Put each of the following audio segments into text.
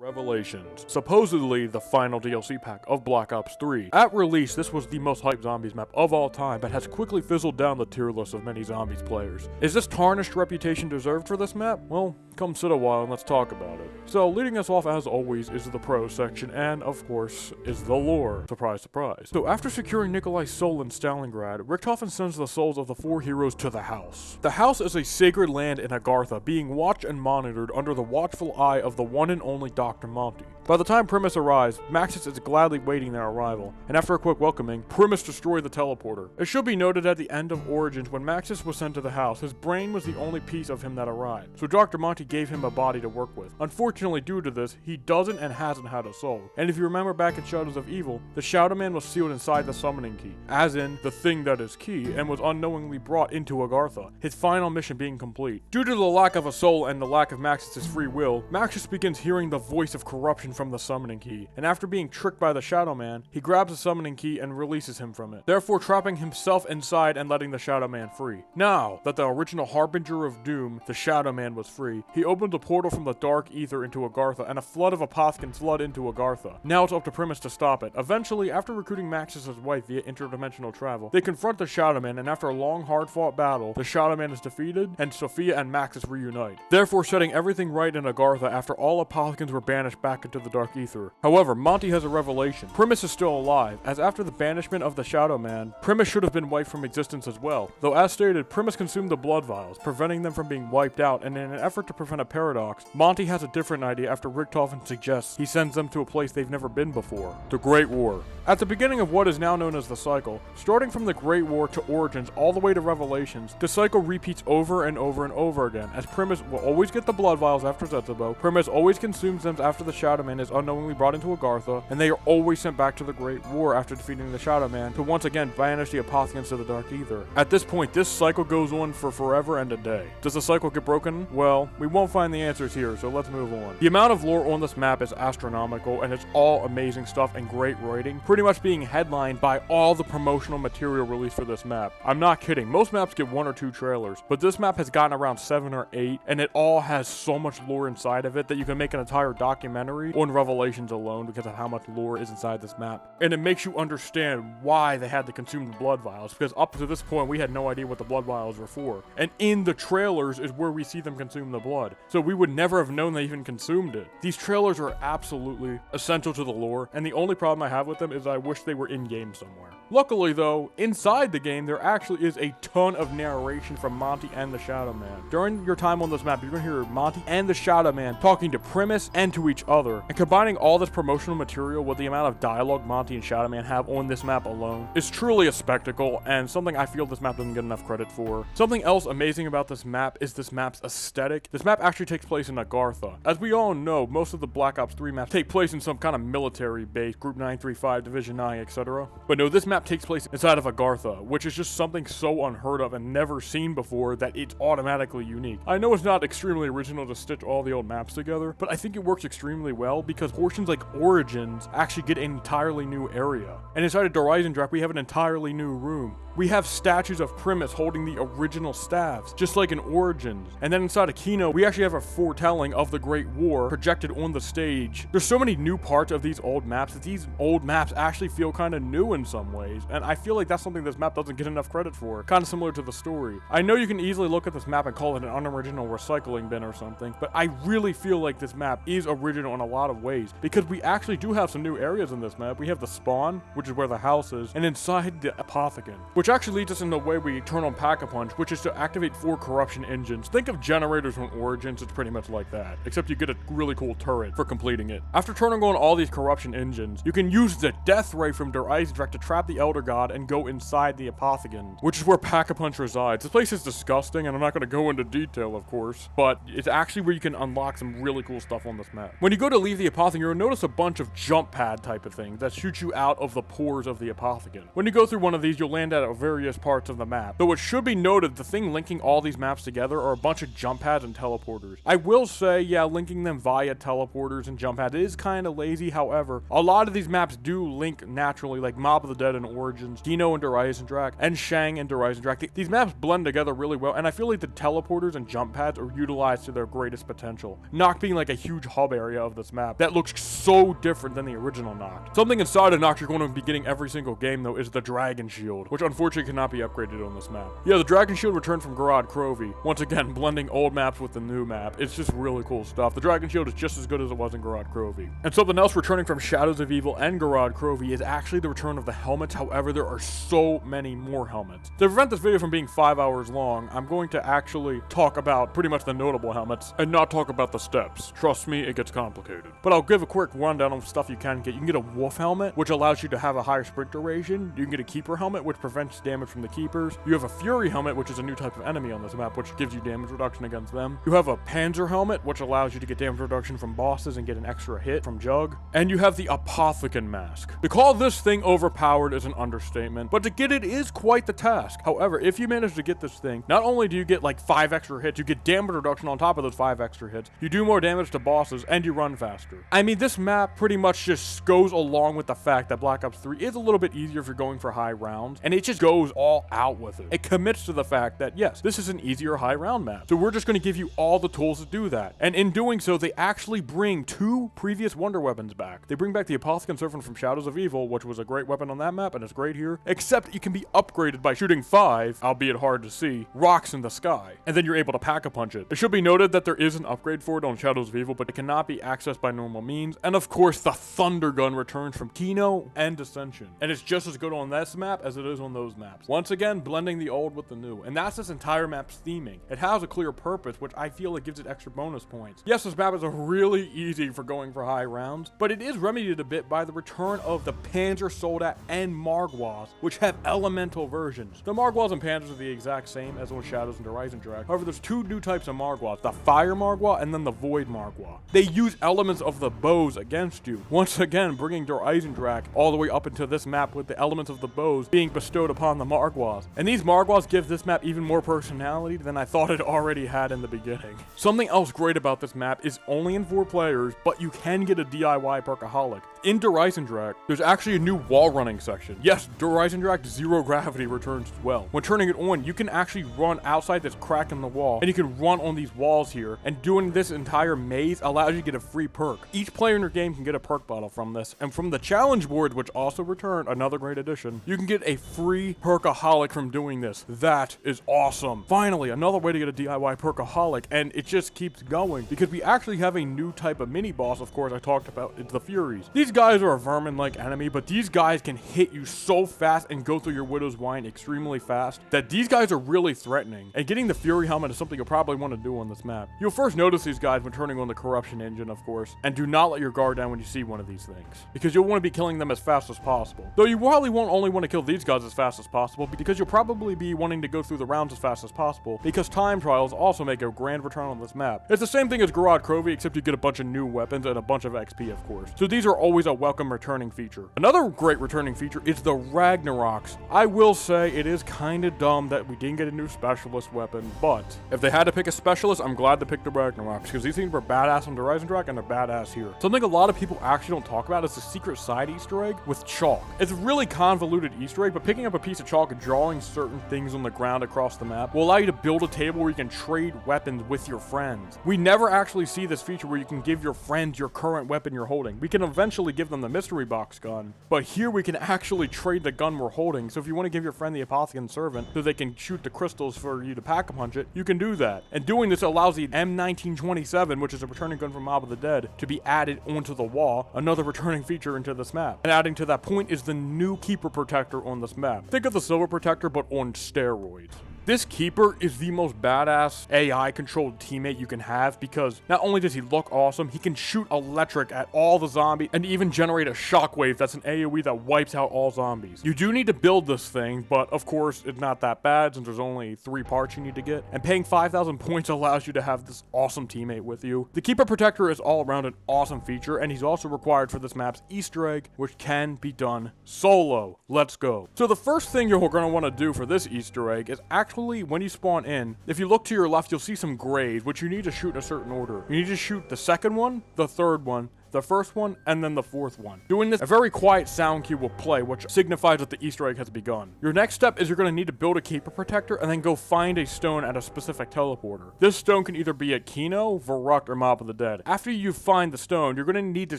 Revelations, supposedly the final DLC pack of Black Ops 3. At release, this was the most hyped zombies map of all time, but has quickly fizzled down the tier list of many zombies players. Is this tarnished reputation deserved for this map? Well, come sit a while and let's talk about it. So, leading us off as always is the pros section, and of course, is the lore. Surprise, surprise. So after securing Nikolai's soul in Stalingrad, Richtofen sends the souls of the 4 heroes to the house. The house is a sacred land in Agartha, being watched and monitored under the watchful eye of the one and only Dr. Monty. By the time Primus arrives, Maxis is gladly waiting their arrival, and after a quick welcoming, Primus destroys the teleporter. It should be noted at the end of Origins, when Maxis was sent to the house, his brain was the only piece of him that arrived, so Dr. Monty gave him a body to work with. Unfortunately, due to this, he doesn't and hasn't had a soul. And if you remember back in Shadows of Evil, the Shadow Man was sealed inside the summoning key, as in, the thing that is key, and was unknowingly brought into Agartha, his final mission being complete. Due to the lack of a soul and the lack of Maxis' free will, Maxis begins hearing the voice of corruption from the summoning key, and after being tricked by the Shadow Man, he grabs the summoning key and releases him from it, therefore trapping himself inside and letting the Shadow Man free. Now that the original Harbinger of Doom, the Shadow Man, was free, he opens a portal from the dark ether into Agartha, and a flood of Apothicons flood into Agartha. Now it's up to Primus to stop it. Eventually, after recruiting Maxis' wife via interdimensional travel, they confront the Shadow Man, and after a long, hard-fought battle, the Shadow Man is defeated, and Sophia and Maxis reunite, therefore setting everything right in Agartha after all Apothicons were banished back into the dark ether. However, Monty has a revelation. Primus is still alive, as after the banishment of the Shadow Man, Primus should have been wiped from existence as well. Though as stated, Primus consumed the blood vials, preventing them from being wiped out, and in an effort to prevent a paradox, Monty has a different idea after Richtofen suggests he sends them to a place they've never been before, the Great War. At the beginning of what is now known as the cycle, starting from the Great War to Origins all the way to Revelations, the cycle repeats over and over and over again, as Primus will always get the blood vials after Zetsubo, Primus always consumes them after the Shadow Man is unknowingly brought into Agartha, and they are always sent back to the Great War after defeating the Shadow Man to once again banish the Apothicons to the Dark Ether. At this point, this cycle goes on for forever and a day. Does the cycle get broken? Well, we won't find the answers here, so let's move on. The amount of lore on this map is astronomical, and it's all amazing stuff and great writing, pretty much being headlined by all the promotional material released for this map. I'm not kidding, most maps get 1 or 2 trailers, but this map has gotten around 7 or 8, and it all has so much lore inside of it that you can make an entire documentary on Revelations alone because of how much lore is inside this map. And it makes you understand why they had to consume the blood vials, because up to this point we had no idea what the blood vials were for. And in the trailers is where we see them consume the blood, so we would never have known they even consumed it. These trailers are absolutely essential to the lore, and the only problem I have with them is I wish they were in-game somewhere. Luckily though, inside the game there actually is a ton of narration from Monty and the Shadow Man. During your time on this map, you're going to hear Monty and the Shadow Man talking to Primus and to each other, and combining all this promotional material with the amount of dialogue Monty and Shadow Man have on this map alone is truly a spectacle, and something I feel this map doesn't get enough credit for. Something else amazing about this map is this map's aesthetic. This map actually takes place in Agartha. As we all know, most of the Black Ops 3 maps take place in some kind of military base, Group 935, Division 9, etc. But no, this map takes place inside of Agartha, which is just something so unheard of and never seen before that it's automatically unique. I know it's not extremely original to stitch all the old maps together, but I think it works extremely well because portions like Origins actually get an entirely new area. And inside of Dreisendracht, we have an entirely new room. We have statues of Primus holding the original staves, just like in Origins. And then inside of Kino, we actually have a foretelling of the Great War projected on the stage. There's so many new parts of these old maps that these old maps actually feel kind of new in some ways. And I feel like that's something this map doesn't get enough credit for, kind of similar to the story. I know you can easily look at this map and call it an unoriginal recycling bin or something, but I really feel like this map is original in a lot of ways, because we actually do have some new areas in this map. We have the spawn, which is where the house is, and inside the Apothicon, which actually leads us in the way we turn on Pack-a-Punch, which is to activate 4 corruption engines. Think of generators on Origins, it's pretty much like that, except you get a really cool turret for completing it. After turning on all these corruption engines, you can use the Death Ray from Der Eisendracht to trap the Elder God and go inside the Apothicon, which is where Pack-a-Punch resides. This place is disgusting, and I'm not going to go into detail, of course, but it's actually where you can unlock some really cool stuff on this map. When you go to leave the Apothicon, you'll notice a bunch of jump pad type of things that shoot you out of the pores of the Apothicon. When you go through one of these, you'll land at a various parts of the map. Though it should be noted, the thing linking all these maps together are a bunch of jump pads and teleporters. I will say, yeah, linking them via teleporters and jump pads is kind of lazy. However, a lot of these maps do link naturally, like Mob of the Dead and Origins, Dino and Dreisendrach, and Shang and Dreisendrach. These maps blend together really well, and I feel like the teleporters and jump pads are utilized to their greatest potential. Noct being like a huge hub area of this map that looks so different than the original Noct. Something inside of Noct you're going to be getting every single game though is the Dragon Shield, which unfortunately cannot be upgraded on this map. Yeah, the Dragon Shield returned from Garad Krovi. Once again, blending old maps with the new map. It's just really cool stuff. The Dragon Shield is just as good as it was in Garad Krovi. And something else returning from Shadows of Evil and Garad Krovi is actually the return of the helmets. However, there are so many more helmets. To prevent this video from being 5 hours long, I'm going to actually talk about pretty much the notable helmets and not talk about the steps. Trust me, it gets complicated. But I'll give a quick rundown of stuff you can get. You can get a Wolf helmet, which allows you to have a higher sprint duration. You can get a Keeper helmet, which prevents damage from the Keepers. You have a Fury helmet, which is a new type of enemy on this map, which gives you damage reduction against them. You have a Panzer helmet, which allows you to get damage reduction from bosses and get an extra hit from Jug. And you have the Apothicon mask. To call this thing overpowered is an understatement, but to get it is quite the task. However, if you manage to get this thing, not only do you get like 5 extra hits, you get damage reduction on top of those 5 extra hits, you do more damage to bosses, and you run faster. I mean, this map pretty much just goes along with the fact that Black Ops 3 is a little bit easier if you're going for high rounds, and it just goes all out with it. It commits to the fact that, yes, this is an easier high round map, so we're just going to give you all the tools to do that. And in doing so, they actually bring 2 previous wonder weapons back. They bring back the Apothicon Serpent from Shadows of Evil, which was a great weapon on that map, and it's great here, except it can be upgraded by shooting 5, albeit hard to see, rocks in the sky, and then you're able to pack-a-punch it. It should be noted that there is an upgrade for it on Shadows of Evil, but it cannot be accessed by normal means. And of course, the Thunder Gun returns from Kino and Ascension, and it's just as good on this map as it is on those maps. Once again, blending the old with the new, and that's this entire map's theming. It has a clear purpose, which I feel it gives it extra bonus points. Yes, this map is really easy for going for high rounds, but it is remedied a bit by the return of the Panzer Soldat and Margwas, which have elemental versions. The Margwas and Panzers are the exact same as on Shadows and Dreisendrach. However, there's 2 new types of Margwas, the Fire Margwa and then the Void Margwa. They use elements of the bows against you, once again bringing Dreisendrach all the way up into this map with the elements of the bows being bestowed upon the Margwas. And these Margwas give this map even more personality than I thought it already had in the beginning. Something else great about this map is only in 4 players, but you can get a DIY Perkaholic. In Dreisendrach, there's actually a new wall running section. Yes, Dreisendrach Zero Gravity returns as well. When turning it on, you can actually run outside this crack in the wall, and you can run on these walls here, and doing this entire maze allows you to get a free perk. Each player in your game can get a perk bottle from this, and from the challenge board, which also returned, another great addition, you can get a free Perkaholic from doing this. That is awesome. Finally, another way to get a DIY Perkaholic, and it just keeps going, because we actually have a new type of mini boss, of course, I talked about. It's the Furies. These guys are a vermin-like enemy, but these guys can hit you so fast and go through your Widow's Wine extremely fast that these guys are really threatening. And getting the Fury helmet is something you'll probably want to do on this map. You'll first notice these guys when turning on the corruption engine, of course, and do not let your guard down when you see one of these things, because you'll want to be killing them as fast as possible. Though you probably won't only want to kill these guys as fast as possible, because you'll probably be wanting to go through the rounds as fast as possible, because time trials also make a grand return on this map. It's the same thing as Garad Krovi, except you get a bunch of new weapons and a bunch of XP, of course. So these are always a welcome returning feature. Another great returning feature is the Ragnaroks. I will say it is kind of dumb that we didn't get a new specialist weapon, but if they had to pick a specialist, I'm glad to pick the Ragnaroks, because these things were badass on Dreisendrach and they're badass here. Something a lot of people actually don't talk about is the secret side Easter egg with chalk. It's a really convoluted Easter egg, but picking up a piece of chalk and drawing certain things on the ground across the map will allow you to build a table where you can trade weapons with your friends. We never actually see this feature where you can give your friends your current weapon you're holding. We can eventually give them the mystery box gun, but here we can actually trade the gun we're holding. So if you want to give your friend the Apothicon Servant so they can shoot the crystals for you to pack-a-punch it, you can do that. And doing this allows the M1927, which is a returning gun from Mob of the Dead, to be added onto the wall, another returning feature into this map. And adding to that point is the new Keeper Protector on this map. Think of the Silver Protector, but on steroids. This Keeper is the most badass AI-controlled teammate you can have because not only does he look awesome, he can shoot electric at all the zombies and even generate a shockwave that's an AoE that wipes out all zombies. You do need to build this thing, but of course, it's not that bad since there's only 3 parts you need to get, and paying 5,000 points allows you to have this awesome teammate with you. The Keeper Protector is all around an awesome feature, and he's also required for this map's Easter egg, which can be done solo. Let's go. So the first thing you're going to want to do for this Easter egg is actually, when you spawn in, if you look to your left, you'll see some graves, which you need to shoot in a certain order. You need to shoot the second one, the third one, the first one, and then the fourth one. Doing this, a very quiet sound cue will play, which signifies that the Easter egg has begun. Your next step is you're going to need to build a Keeper Protector and then go find a stone at a specific teleporter. This stone can either be at Kino, Verrucht, or Mob of the Dead. After you find the stone, you're going to need to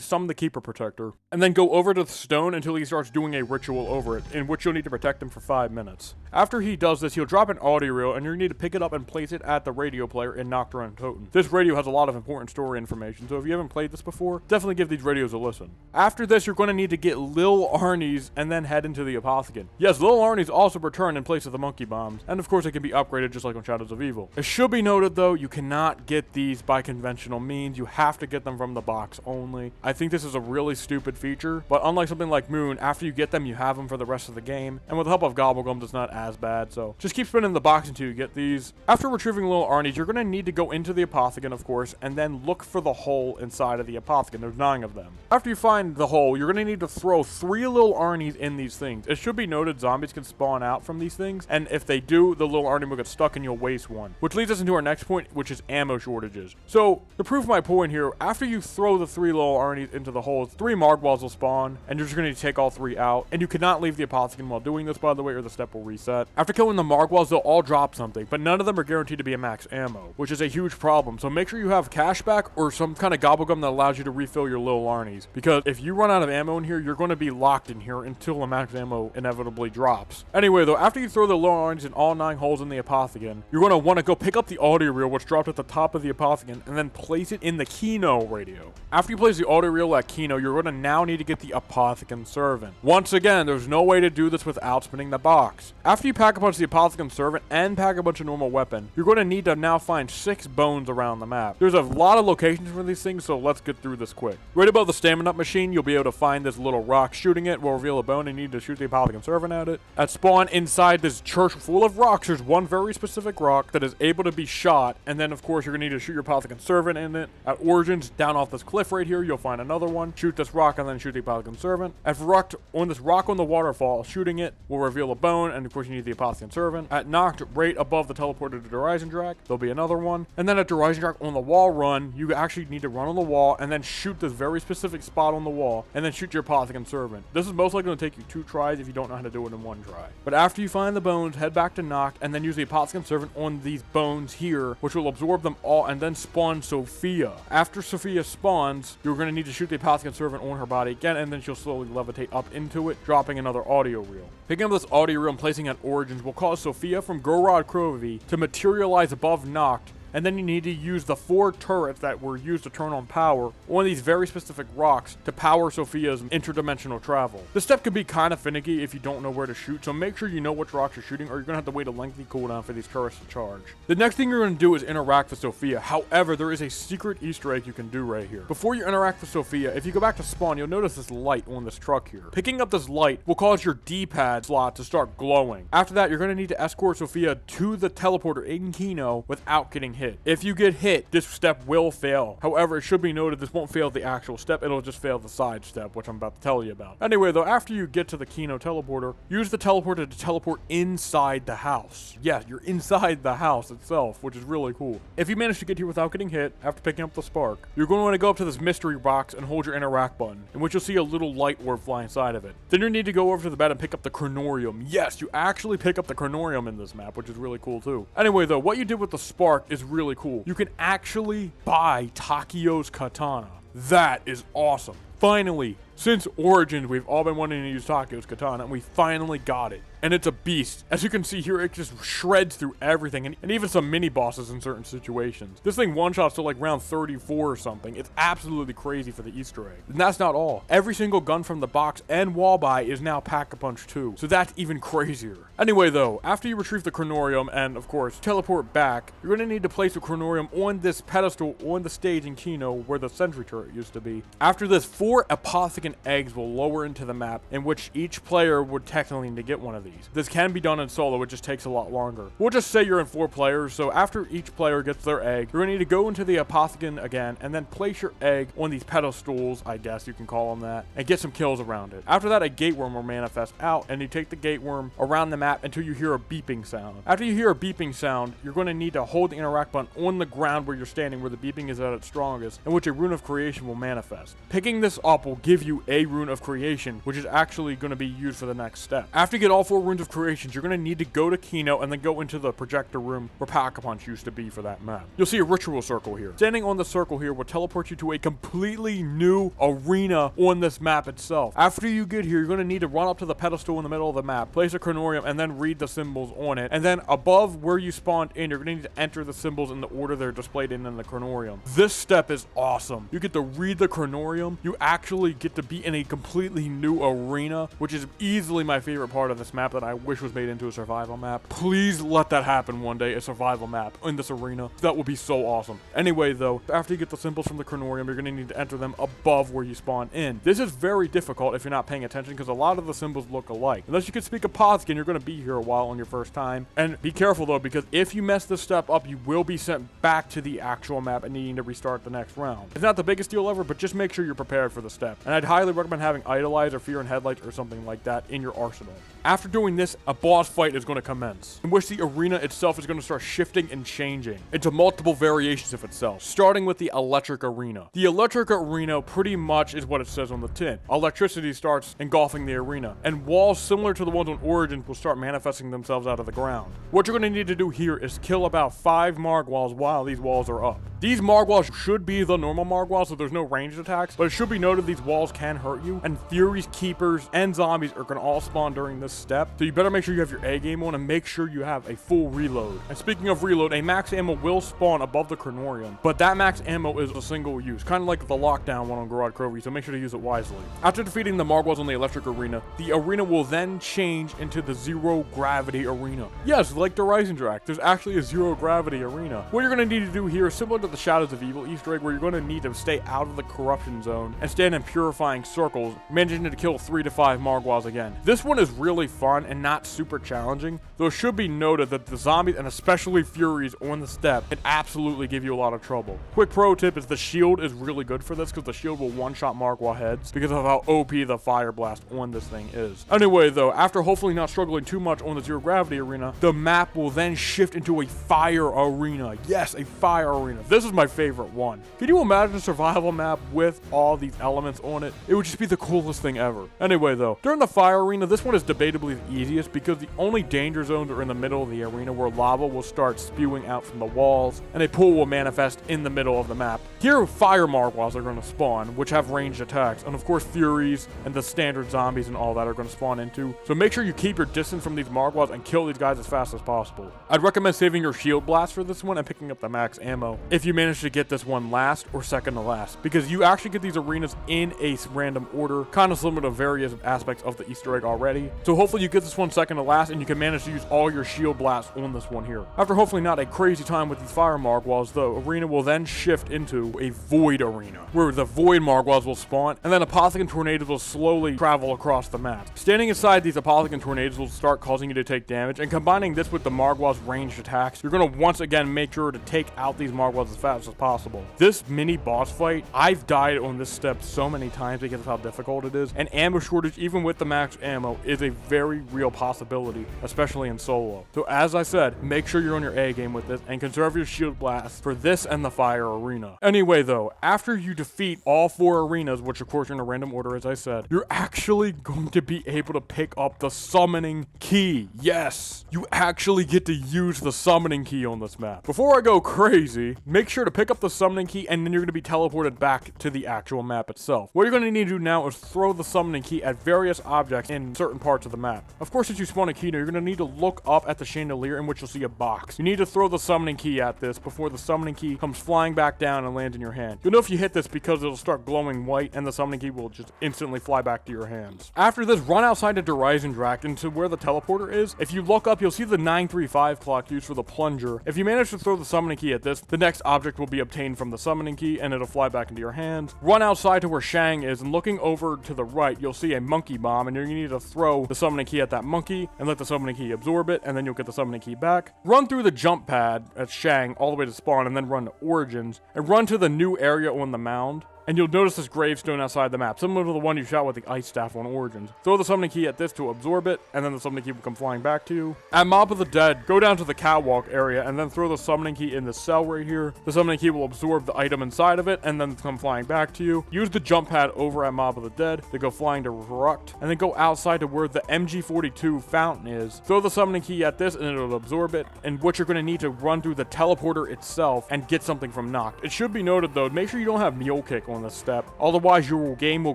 summon the Keeper Protector and then go over to the stone until he starts doing a ritual over it, in which you'll need to protect him for 5 minutes. After he does this, he'll drop an audio reel and you'll need to pick it up and place it at the radio player in Nocturne and Toten. This radio has a lot of important story information, so if you haven't played this before, definitely give these radios a listen. After this, you're going to need to get Lil Arnie's and then head into the Apothecon. Yes, Lil Arnie's also returned in place of the monkey bombs, and of course it can be upgraded just like on Shadows of Evil. It should be noted though, you cannot get these by conventional means. You have to get them from the box only. I think this is a really stupid feature, but unlike something like Moon, after you get them, you have them for the rest of the game, and with the help of Gobblegums, it's not as bad, so just keep spinning the box until you get these. After retrieving Lil Arnie's, you're going to need to go into the Apothecon, of course, and then look for the hole inside of the Apothecon. There's 9 of them. After you find the hole, you're going to need to throw 3 Lil Arnie's in these things. It should be noted zombies can spawn out from these things, and if they do, the Lil Arnie will get stuck and you'll waste one. Which leads us into our next point, which is ammo shortages. So, to prove my point here, after you throw the 3 Lil Arnie's into the holes, 3 Margwalls will spawn, and you're just going to need to take all 3 out. And you cannot leave the Apothecon while doing this, by the way, or the step will reset. After killing the Margwalls, they'll all drop something, but none of them are guaranteed to be a max ammo, which is a huge problem. So make sure you have cashback or some kind of gobblegum that allows you to refill your Lil Arnie's, because if you run out of ammo in here, you're going to be locked in here until the max ammo inevitably drops. Anyway though, after you throw the Lil Arnie's in all 9 holes in the Apothecon, you're going to want to go pick up the audio reel which dropped at the top of the Apothecon and then place it in the Kino radio. After you place the audio reel at Kino, you're going to now need to get the Apothecon Servant. Once again, there's no way to do this without spinning the box. After you pack a bunch of the Apothecon Servant and pack a bunch of normal weapon, you're going to need to now find 6 bones around the map. There's a lot of locations for these things, so let's get through this quick. Right above the stamina up machine, you'll be able to find this little rock. Shooting it will reveal a bone and you need to shoot the Apothecon Servant at it. At spawn, inside this church full of rocks, there's one very specific rock that is able to be shot, and then of course you're going to need to shoot your Apothecon Servant in it. At Origins, down off this cliff right here, you'll find another one. Shoot this rock and then shoot the Apothecon Servant. At Verrucht, on this rock on the waterfall, shooting it will reveal a bone, and of course you need the Apothecon Servant. At Noct, right above the teleporter to Dreisendrach, there'll be another one. And then at Dreisendrach on the wall run, you actually need to run on the wall and then shoot this very specific spot on the wall, and then shoot your Apothecon Servant. This is most likely going to take you 2 tries if you don't know how to do it in 1 try. But after you find the bones, head back to Noct and then use the Apothecon Servant on these bones here, which will absorb them all and then spawn Sophia. After Sophia spawns, you're going to need to shoot the Apothecon Servant on her body again, and then she'll slowly levitate up into it, dropping another audio reel. Picking up this audio reel and placing it at Origins will cause Sophia from Gorod Krovi to materialize above Noct, and then you need to use the 4 turrets that were used to turn on power on these very specific rocks to power Sophia's interdimensional travel. This step could be kind of finicky if you don't know where to shoot, so make sure you know which rocks you're shooting or you're going to have to wait a lengthy cooldown for these turrets to charge. The next thing you're going to do is interact with Sophia. However, there is a secret Easter egg you can do right here. Before you interact with Sophia, if you go back to spawn, you'll notice this light on this truck here. Picking up this light will cause your D-pad slot to start glowing. After that, you're going to need to escort Sophia to the teleporter in Kino without getting hit. If you get hit, this step will fail. However, it should be noted this won't fail the actual step, it'll just fail the side step, which I'm about to tell you about. Anyway though, after you get to the Kino teleporter, use the teleporter to teleport inside the house. Yeah, you're inside the house itself, which is really cool. If you manage to get here without getting hit, after picking up the spark, you're going to want to go up to this mystery box and hold your interact button, in which you'll see a little light orb fly inside of it. Then you need to go over to the bed and pick up the Chronorium. Yes, you actually pick up the Chronorium in this map, which is really cool too. Anyway though, what you did with the spark is really cool. You can actually buy Takio's katana. That is awesome. Finally, since Origins, we've all been wanting to use Takio's katana, and we finally got it. and it's a beast. As you can see here, it just shreds through everything, and even some mini bosses in certain situations. This thing one-shots to like round 34 or something. It's absolutely crazy for the Easter egg. And that's not all. Every single gun from the box and wall buy is now Pack-a-Punch 2, so that's even crazier. Anyway though, after you retrieve the Chronorium and of course teleport back, you're going to need to place the Chronorium on this pedestal on the stage in Kino where the sentry turret used to be. After this, 4 Apothicon eggs will lower into the map, in which each player would technically need to get one of these. This can be done in solo, it just takes a lot longer. We'll just say you're in 4 players, so after each player gets their egg, you're going to need to go into the Apothicon again and then place your egg on these pedestals, I guess you can call them that, and get some kills around it. After that, a Gateworm will manifest out, and you take the Gateworm around the map until you hear a beeping sound. After you hear a beeping sound, you're going to need to hold the interact button on the ground where you're standing, where the beeping is at its strongest, in which a Rune of Creation will manifest. Picking this up will give you a Rune of Creation, which is actually going to be used for the next step. After you get all 4 Runes of Creations, you're going to need to go to Kino and then go into the projector room where Pack-a-Punch used to be for that map. You'll see a ritual circle here. Standing on the circle here will teleport you to a completely new arena on this map itself. After you get here, you're going to need to run up to the pedestal in the middle of the map, place a Chronorium, and then read the symbols on it. And then above where you spawned in, you're going to need to enter the symbols in the order they're displayed in the Chronorium. This step is awesome. You get to read the Chronorium. You actually get to be in a completely new arena, which is easily my favorite part of this map that I wish was made into a survival map. Please let that happen one day, a survival map in this arena. That would be so awesome. Anyway though, after you get the symbols from the Chronorium, you're going to need to enter them above where you spawn in. This is very difficult if you're not paying attention because a lot of the symbols look alike. Unless you can speak Apothicon, you're going to be here a while on your first time. And be careful though, because if you mess this step up, you will be sent back to the actual map and needing to restart the next round. It's not the biggest deal ever, but just make sure you're prepared for the step. And I'd highly recommend having Idolize or Fear and Headlights or something like that in your arsenal. After doing this, a boss fight is going to commence, in which the arena itself is going to start shifting and changing into multiple variations of itself, starting with the Electric Arena. The Electric Arena pretty much is what it says on the tin. Electricity starts engulfing the arena, and walls similar to the ones on Origins will start manifesting themselves out of the ground. What you're going to need to do here is kill about 5 Margwals while these walls are up. These Margwals should be the normal Margwals, so there's no ranged attacks, but it should be noted these walls can hurt you, and Furies, Keepers, and Zombies are going to all spawn during this step, so you better make sure you have your A game on and make sure you have a full reload. And speaking of reload, a max ammo will spawn above the Chronorium, but that max ammo is a single use, kind of like the lockdown one on Garage Crovey, so make sure to use it wisely. After defeating the Margwals on the Electric Arena, the arena will then change into the Zero Gravity Arena. Yes, like the Rising Drac, there's actually a Zero Gravity Arena. What you're going to need to do here is similar to the Shadows of Evil Easter egg, where you're going to need to stay out of the corruption zone and stand in purifying circles, managing to kill 3 to 5 Margwals again. This one is really fun and not super challenging, though it should be noted that the zombies and especially Furies on the step can absolutely give you a lot of trouble. Quick pro tip is the shield is really good for this because the shield will one-shot Margwal heads because of how OP the Fire Blast on this thing is. Anyway though, after hopefully not struggling too much on the Zero Gravity Arena, the map will then shift into a Fire Arena. Yes, a Fire Arena. This is my favorite one. Can you imagine a survival map with all these elements on it? It would just be the coolest thing ever. Anyway though, during the Fire Arena, this one is debatably the easiest because the only danger zones are in the middle of the arena where lava will start spewing out from the walls and a pool will manifest in the middle of the map. Here, Fire Margwals are going to spawn, which have ranged attacks, and of course Furies and the standard zombies and all that are going to spawn into. So make sure you keep your distance from these Margwals and kill these guys as fast as possible. I'd recommend saving your shield blast for this one and picking up the max ammo if you manage to get this one last or second to last, because you actually get these arenas in a random order, kind of similar to various aspects of the Easter egg already. So hopefully you get this one second to last and you can manage to use all your shield blasts on this one here. After hopefully not a crazy time with these Fire Margwals, the arena will then shift into a Void Arena, where the Void Margwals will spawn, and then Apothicon Tornadoes will slowly travel across the map. Standing inside these Apothicon Tornadoes will start causing you to take damage, and combining this with the Margwals' ranged attacks, you're going to once again make sure to take out these Margwals as fast as possible. This mini boss fight, I've died on this step so many times because of how difficult it is, and ammo shortage, even with the max ammo, is a very real possibility, especially in solo. So as I said, make sure you're on your A game with this, and conserve your shield blast for this and the Fire Arena. Anyway though, after you defeat all 4 arenas, which of course are in a random order as I said, you're actually going to be able to pick up the summoning key. Yes, you actually get to use the summoning key on this map. Before I go crazy, make make sure to pick up the summoning key, and then you're going to be teleported back to the actual map itself. What you're going to need to do now is throw the summoning key at various objects in certain parts of the map. Of course, since you spawn a key, you're going to need to look up at the chandelier in which you'll see a box. You need to throw the summoning key at this before the summoning key comes flying back down and lands in your hand. You'll know if you hit this because it'll start glowing white and the summoning key will just instantly fly back to your hands. After this, run outside to Horizon Dract into where the teleporter is. If you look up, you'll see the 935 clock used for the plunger. If you manage to throw the summoning key at this, the next object will be obtained from the summoning key and it'll fly back into your hands. Run outside to where Shang is, and looking over to the right, you'll see a monkey bomb, and you need to throw the summoning key at that monkey and let the summoning key absorb it, and then you'll get the summoning key back. Run through the jump pad at Shang all the way to spawn, and then run to Origins, and run to the new area on the mound. And you'll notice this gravestone outside the map, similar to the one you shot with the ice staff on Origins. Throw the summoning key at this to absorb it, and then the summoning key will come flying back to you. At Map of the Dead, go down to the catwalk area, and then throw the summoning key in the cell right here. The summoning key will absorb the item inside of it, and then come flying back to you. Use the jump pad over at Map of the Dead to go flying to Rukt, and then go outside to where the MG42 fountain is. Throw the summoning key at this, and it'll absorb it, and what you're going to need to run through the teleporter itself and get something from Noct. It should be noted, though, make sure you don't have Mule Kick on this step. Otherwise, your game will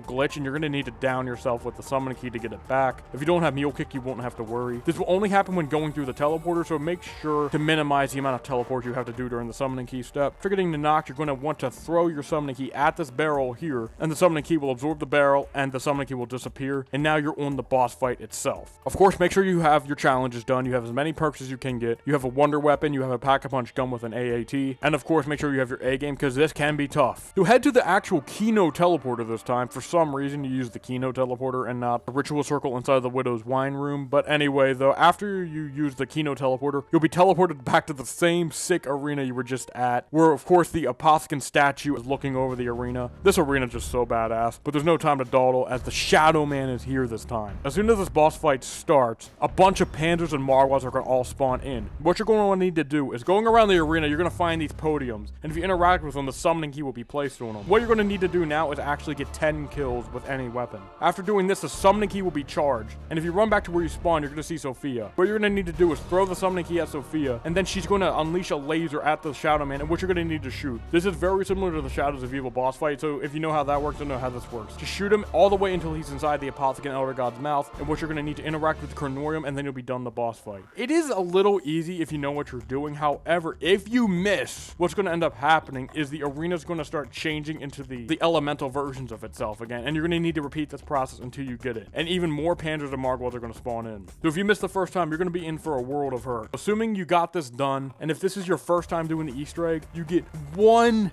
glitch and you're going to need to down yourself with the summoning key to get it back. If you don't have Mule Kick, you won't have to worry. This will only happen when going through the teleporter, so make sure to minimize the amount of teleport you have to do during the summoning key step. For getting to Noct, you're going to want to throw your summoning key at this barrel here, and the summoning key will absorb the barrel, and the summoning key will disappear, and now you're on the boss fight itself. Of course, make sure you have your challenges done. You have as many perks as you can get. You have a wonder weapon, you have a pack-a-punch gun with an AAT, and of course, make sure you have your A game, because this can be tough. So head to the actual Kino teleporter this time. For some reason, you use the Kino teleporter and not the ritual circle inside the Widow's wine room. But anyway, though, after you use the Kino teleporter, you'll be teleported back to the same sick arena you were just at, where, of course, the Apothicon statue is looking over the arena. This arena is just so badass, but there's no time to dawdle as the Shadow Man is here this time. As soon as this boss fight starts, a bunch of Panzers and Margwas are going to all spawn in. What you're going to need to do is going around the arena, you're going to find these podiums, and if you interact with them, the summoning key will be placed on them. What you're going to need to do now is actually get 10 kills with any weapon. After doing this, the summoning key will be charged, and if you run back to where you spawn, you're going to see Sophia. What you're going to need to do is throw the summoning key at Sophia, and then she's going to unleash a laser at the Shadow Man, and what you're going to need to shoot. This is very similar to the Shadows of Evil boss fight, so if you know how that works, you'll know how this works. Just shoot him all the way until he's inside the Apothicon Elder God's mouth, and what you're going to need to interact with the Cornorium, and then you'll be done the boss fight. It is a little easy if you know what you're doing. However, if you miss, what's going to end up happening is the arena's going to start changing into the elemental versions of itself again, and you're going to need to repeat this process until you get it. And even more Panzers and Margwas are going to spawn in. So if you miss the first time, you're going to be in for a world of hurt. Assuming you got this done, and if this is your first time doing the Easter egg, you get 1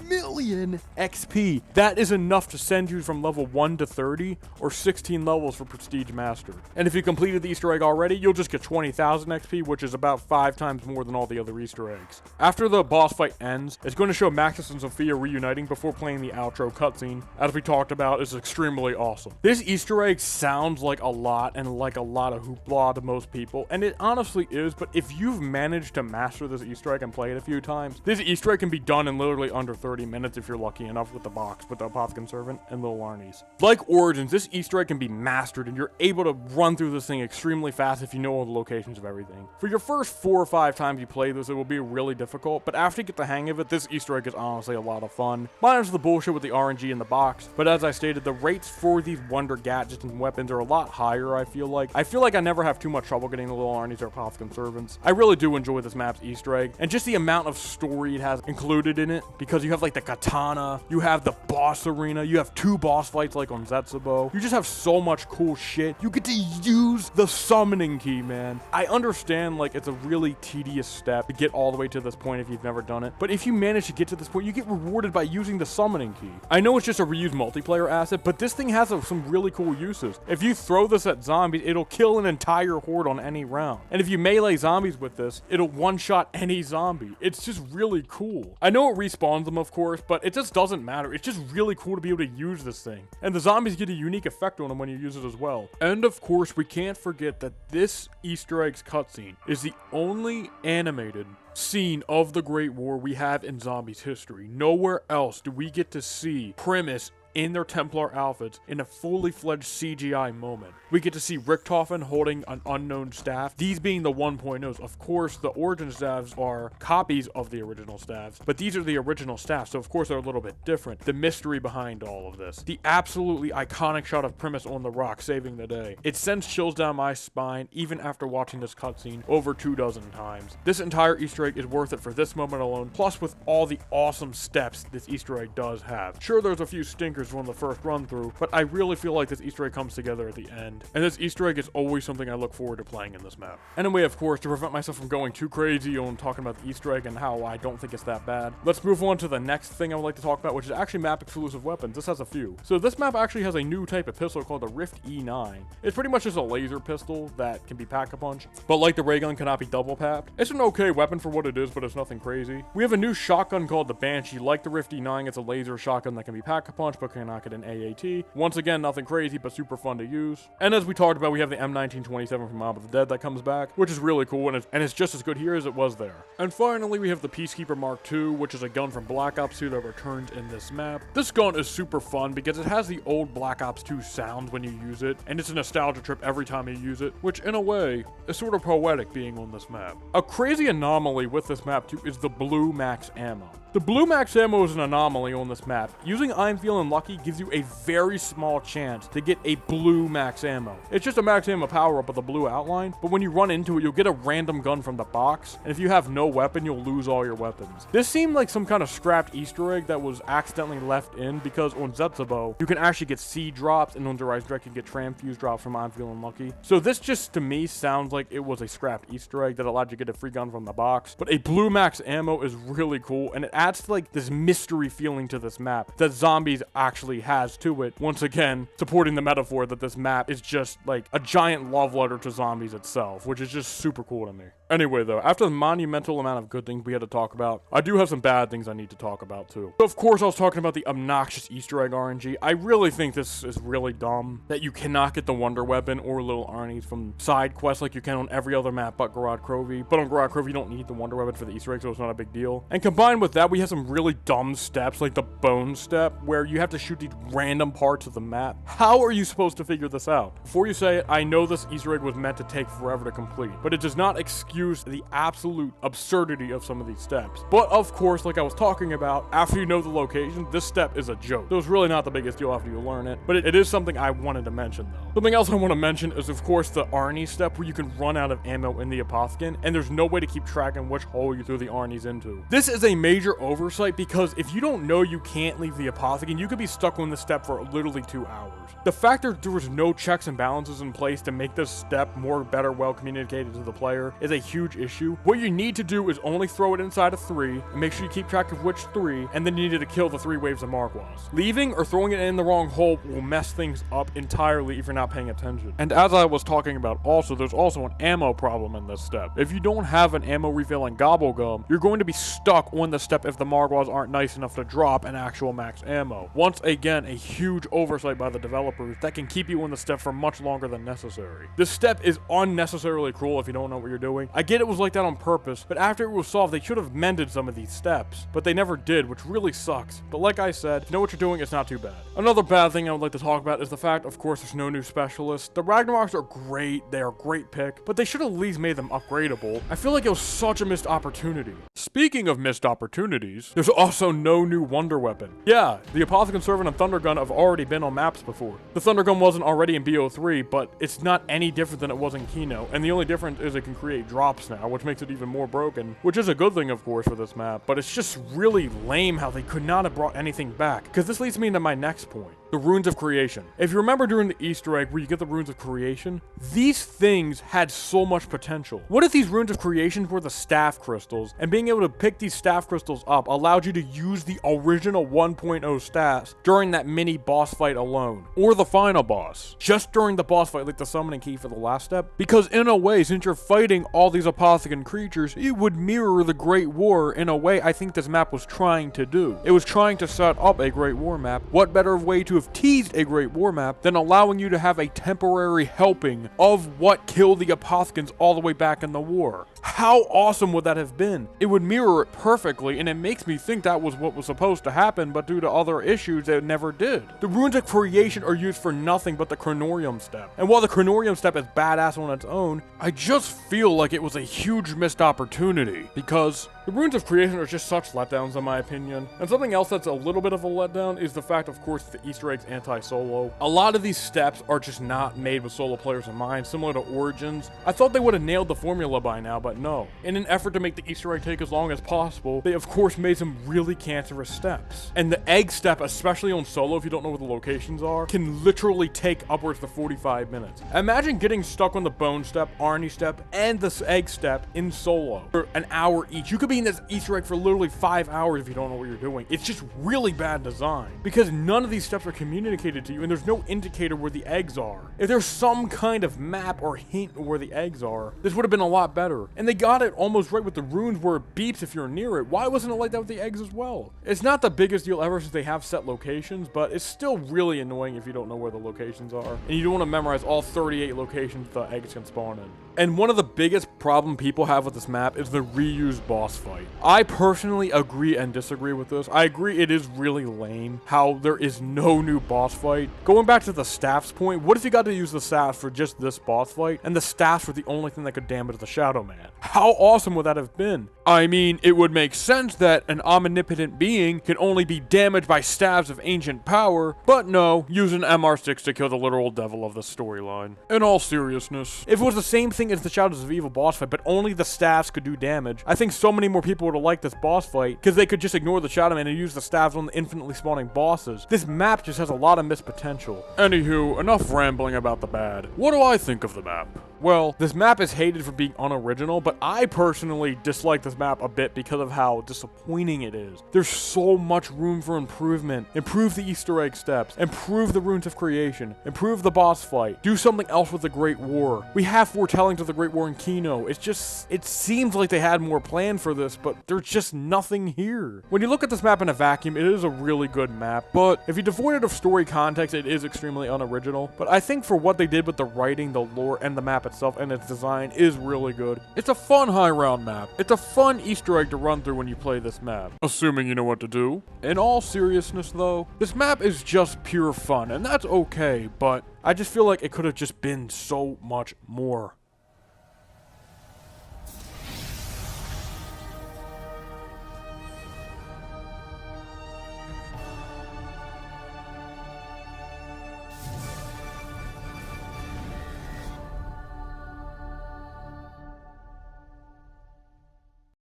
million XP. That is enough to send you from level 1 to 30, or 16 levels for Prestige Master. And if you completed the Easter egg already, you'll just get 20,000 XP, which is about 5 times more than all the other Easter eggs. After the boss fight ends, it's going to show Maxis and Sophia reuniting before playing the outro cutscene. As we talked about, it's extremely awesome. This Easter egg sounds like a lot and like a lot of hoopla to most people, and it honestly is, but if you've managed to master this Easter egg and play it a few times, this Easter egg can be done in literally under 30 minutes if you're lucky enough with the box, with the Apothicon Servant and Lil Arnie's. Like Origins, this Easter egg can be mastered, and you're able to run through this thing extremely fast if you know all the locations of everything. For your first 4 or 5 times you play this, it will be really difficult, but after you get the hang of it, this Easter egg is honestly a lot of fun. Minus the bullshit with the RNG in the box, but as I stated, the rates for these wonder gadgets and weapons are a lot higher, I feel like. I never have too much trouble getting the Lil Arnie's or Apothicon Servants. I really do enjoy this map's Easter egg, and just the amount of story it has included in it, because you have like the katana, you have the boss arena, you have 2 boss fights like on Zetsubo. You just have so much cool shit. You get to use the summoning key, man. I understand like it's a really tedious step to get all the way to this point if you've never done it, but if you manage to get to this point, you get rewarded by using the summoning key. I know it's just a reused multiplayer asset, but this thing has some really cool uses. If you throw this at zombies, it'll kill an entire horde on any round. And if you melee zombies with this, it'll one-shot any zombie. It's just really cool. I know it respawns them, of course, but it just doesn't matter. It's just really cool to be able to use this thing. And the zombies get a unique effect on them when you use it as well. And of course, we can't forget that this Easter eggs cutscene is the only animated scene of the Great War we have in zombies history. Nowhere else do we get to see Primus in their Templar outfits in a fully fledged CGI moment. We get to see Richtofen holding an unknown staff, these being the 1.0s. Of course, the origin staffs are copies of the original staffs, but these are the original staffs, so of course they're a little bit different. The mystery behind all of this. The absolutely iconic shot of Primus on the rock saving the day. It sends chills down my spine even after watching this cutscene over 24 times. This entire Easter egg is worth it for this moment alone, plus with all the awesome steps this Easter egg does have. Sure, there's a few stinkers from the first run through, but I really feel like this Easter egg comes together at the end. And this Easter egg is always something I look forward to playing in this map. Anyway, of course, to prevent myself from going too crazy on talking about the Easter egg and how I don't think it's that bad, let's move on to the next thing I would like to talk about, which is actually map exclusive weapons. This has a few. So this map actually has a new type of pistol called the Rift E9. It's pretty much just a laser pistol that can be pack-a-punch, but like the ray gun cannot be double-papped. It's an okay weapon for what it is, but it's nothing crazy. We have a new shotgun called the Banshee. Like the Rift E9, it's a laser shotgun that can be pack-a-punch, but cannot get an AAT. Once again, nothing crazy, but super fun to use. And as we talked about, we have the M1927 from Map of the Dead that comes back, which is really cool, and it's just as good here as it was there. And finally, we have the Peacekeeper Mark II, which is a gun from Black Ops 2 that returns in this map. This gun is super fun because it has the old Black Ops 2 sounds when you use it, and it's a nostalgia trip every time you use it, which in a way is sort of poetic being on this map. A crazy anomaly with this map too is the blue max ammo. The blue max ammo is an anomaly on this map. Using I'm Feeling Lucky gives you a very small chance to get a blue max ammo. It's just a max ammo power up with a blue outline, but when you run into it, you'll get a random gun from the box, and if you have no weapon, you'll lose all your weapons. This seemed like some kind of scrapped Easter egg that was accidentally left in, because on Zetsubo, you can actually get seed drops, and on Rise Direct, you get Tramfuse drops from I'm Feeling Lucky. So this just, to me, sounds like it was a scrapped Easter egg that allowed you to get a free gun from the box, but a blue max ammo is really cool, and it adds like this mystery feeling to this map that Zombies actually has to it. Once again, supporting the metaphor that this map is just like a giant love letter to Zombies itself, which is just super cool to me. Anyway though, after the monumental amount of good things we had to talk about, I do have some bad things I need to talk about too. So of course I was talking about the obnoxious Easter egg RNG. I really think this is really dumb, that you cannot get the Wonder Weapon or Little Arnie's from side quests like you can on every other map but Garage Crovy. But on Garage Crovy you don't need the Wonder Weapon for the Easter egg, so it's not a big deal. And combined with that, we have some really dumb steps like the bone step where you have to shoot these random parts of the map. How are you supposed to figure this out? Before you say it, I know this Easter egg was meant to take forever to complete, but it does not excuse the absolute absurdity of some of these steps. But of course, like I was talking about, after you know the location, this step is a joke. So it's really not the biggest deal after you learn it, but it is something I wanted to mention though. Something else I want to mention is of course the Arnie step where you can run out of ammo in the Apothicon, and there's no way to keep track on which hole you threw the Arnies into. This is a major oversight because if you don't know you can't leave the Apothicon, you could be stuck on this step for literally 2 hours. The fact that there was no checks and balances in place to make this step well communicated to the player is a huge issue. What you need to do is only throw it inside of 3, and make sure you keep track of which 3, and then you need to kill the 3 waves of Margwas. Leaving or throwing it in the wrong hole will mess things up entirely if you're not paying attention. And as I was talking about also, there's also an ammo problem in this step. If you don't have an ammo refilling Gobblegum, you're going to be stuck on the step if the Margwas aren't nice enough to drop an actual max ammo. Once again, a huge oversight by the developers that can keep you on the step for much longer than necessary. This step is unnecessarily cruel if you don't know what you're doing. I get it was like that on purpose, but after it was solved, they should have mended some of these steps, but they never did, which really sucks. But like I said, if you know what you're doing, it's not too bad. Another bad thing I would like to talk about is the fact, of course, there's no new specialists. The Ragnaroks are great, they are a great pick, but they should have at least made them upgradable. I feel like it was such a missed opportunity. Speaking of missed opportunities, there's also no new Wonder Weapon. Yeah, the Apothicon Servant and Thunder Gun have already been on maps before. The Thunder Gun wasn't already in BO3, but it's not any different than it was in Kino, and the only difference is it can create drops now, which makes it even more broken, which is a good thing of course for this map, but it's just really lame how they could not have brought anything back, because this leads me into my next point. The Runes of Creation. If you remember during the Easter egg where you get the Runes of Creation, these things had so much potential. What if these Runes of Creation were the staff crystals, and being able to pick these staff crystals up allowed you to use the original 1.0 staffs during that mini boss fight alone, or the final boss, just during the boss fight like the summoning key for the last step? Because in a way, since you're fighting all these Apothicon creatures, it would mirror the Great War in a way I think this map was trying to do. It was trying to set up a Great War map. What better way to have teased a Great War map than allowing you to have a temporary helping of what killed the Apothicons all the way back in the war? How awesome would that have been? It would mirror it perfectly, and it makes me think that was what was supposed to happen, but due to other issues, it never did. The runes of creation are used for nothing but the Chronorium step. And while the Chronorium step is badass on its own, I just feel like it was a huge missed opportunity, because the runes of creation are just such letdowns in my opinion. And something else that's a little bit of a letdown is the fact, of course, the Easter eggs anti-solo. A lot of these steps are just not made with solo players in mind, similar to Origins. I thought they would have nailed the formula by now, but no. In an effort to make the Easter egg take as long as possible, they of course made some really cancerous steps. And the egg step, especially on solo if you don't know where the locations are, can literally take upwards to 45 minutes. Imagine getting stuck on the bone step, Arnie step, and the egg step in solo for an hour each. You could be in this Easter egg for literally 5 hours if you don't know what you're doing. It's just really bad design, because none of these steps are communicated to you and there's no indicator where the eggs are. If there's some kind of map or hint of where the eggs are, this would have been a lot better. And they got it almost right with the runes where it beeps if you're near it. Why wasn't it like that with the eggs as well? It's not the biggest deal ever since they have set locations, but it's still really annoying if you don't know where the locations are and you don't want to memorize all 38 locations the eggs can spawn in. And one of the biggest problem people have with this map is the reused boss fight. I personally agree and disagree with this. I agree it is really lame how there is no new boss fight. Going back to the staff's point, what if you got to use the staffs for just this boss fight and the staffs were the only thing that could damage the Shadow Man? How awesome would that have been? I mean, it would make sense that an omnipotent being can only be damaged by staves of ancient power, but no, use an MR6 to kill the literal devil of the storyline. In all seriousness, if it was the same thing as the Shadows of Evil boss fight, but only the staffs could do damage, I think so many more people would have liked this boss fight, because they could just ignore the Shadow Man and use the staffs on the infinitely spawning bosses. This map just has a lot of missed potential. Anywho, enough rambling about the bad. What do I think of the map? Well, this map is hated for being unoriginal, but I personally dislike this map a bit because of how disappointing it is. There's so much room for improvement. Improve the Easter egg steps, improve the runes of creation, improve the boss fight, do something else with the Great War. We have foretellings of the Great War in Kino. It seems like they had more planned for this, but there's just nothing here. When you look at this map in a vacuum, it is a really good map, but if you devoid it of story context, it is extremely unoriginal. But I think for what they did with the writing, the lore, and the map itself and its design is really good. It's a fun high round map. It's a fun Easter egg to run through when you play this map, assuming you know what to do. In all seriousness though, this map is just pure fun, and that's okay, but I just feel like it could have just been so much more.